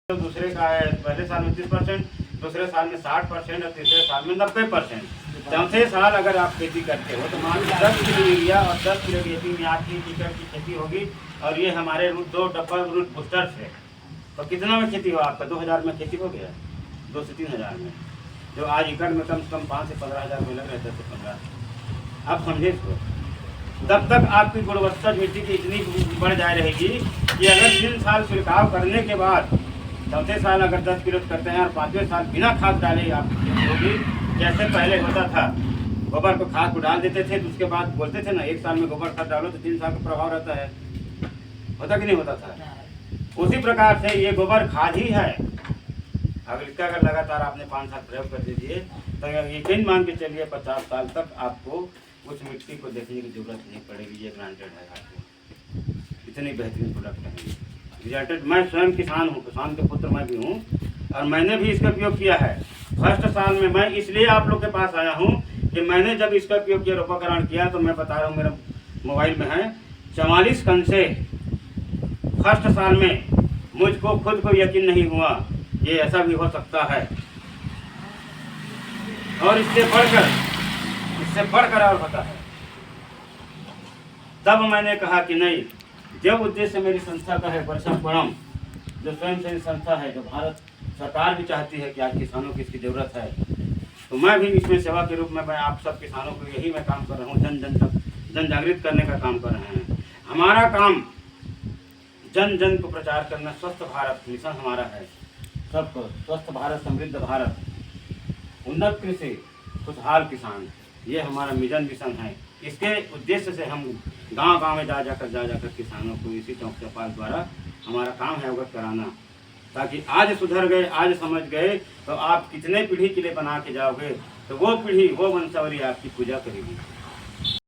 तो दूसरे का है पहले साल में 30%, दूसरे साल में 60% और तीसरे साल में 90%। चौथे साल अगर आप खेती करते हो तो मान लीजिए 10 किलो यूरिया और 10 किलो डीएपी में 8 एकड़ की खेती होगी और ये हमारे रूट 2 डब्बा रूट बूस्टर से तो कितना में खेती हो आपका 2000 में खेती हो गया 2 से 3000 में, जो आज एकड़ में कम से कम 5 से 15,000 में लग रहे 10 से 15। आप समझे इसको, तब तक आपकी गुणवत्ता मिट्टी की इतनी बढ़ जा रहेगी कि अगर 3 साल छिड़काव करने के बाद चौथे साल अगर 10 किलो करते हैं और 5वें साल बिना खाद डाले आप होगी, जैसे पहले होता था गोबर को खाद को डाल देते थे तो उसके बाद बोलते थे ना 1 साल में गोबर खाद डालो तो 3 साल का प्रभाव रहता है, होता कि नहीं होता था। उसी प्रकार से ये गोबर खाद ही है। अगर इसका अगर लगातार आपने 5 साल प्रयोग कर दीजिए तो यकीन मान के चलिए 50 साल तक आपको उस मिट्टी को देखने की जरूरत नहीं पड़ेगी। ये ग्रांटेड है आपको, इतनी बेहतरीन प्रोडक्ट है रिजल्टेड। मैं स्वयं किसान हूँ, किसान के पुत्र मैं भी हूँ और मैंने भी इसका उपयोग किया है। फर्स्ट साल में मैं इसलिए आप लोग के पास आया हूँ कि मैंने जब इसका उपयोग किया रोपाकरण किया तो मैं बता रहा हूँ मेरा मोबाइल में है 44 कन से फर्स्ट साल में मुझको खुद को यकीन नहीं हुआ ये ऐसा भी हो सकता है और इससे बढ़कर और होता है। तब मैंने कहा कि नहीं, जब उद्देश्य मेरी संस्था का है वर्षापणम जो स्वयंसेवी संस्था है, जो भारत सरकार भी चाहती है कि आज किसानों की इसकी ज़रूरत है, तो मैं भी इसमें सेवा के रूप में मैं आप सब किसानों को यही मैं काम कर रहा हूँ, जन जन तक जन जागृत करने का काम कर रहे हैं। हमारा काम जन जन को प्रचार करना, स्वस्थ भारत मिशन हमारा है, सबको स्वस्थ भारत समृद्ध भारत उन्नत कृषि खुशहाल किसान, ये हमारा मिशन है। इसके उद्देश्य से हम गांव-गांव में जा जाकर किसानों को इसी चौक चौपाल द्वारा हमारा काम है अवगत कराना, ताकि आज सुधर गए, आज समझ गए तो आप कितने पीढ़ी के लिए बना के जाओगे तो वो पीढ़ी वो वंशावली आपकी पूजा करेगी।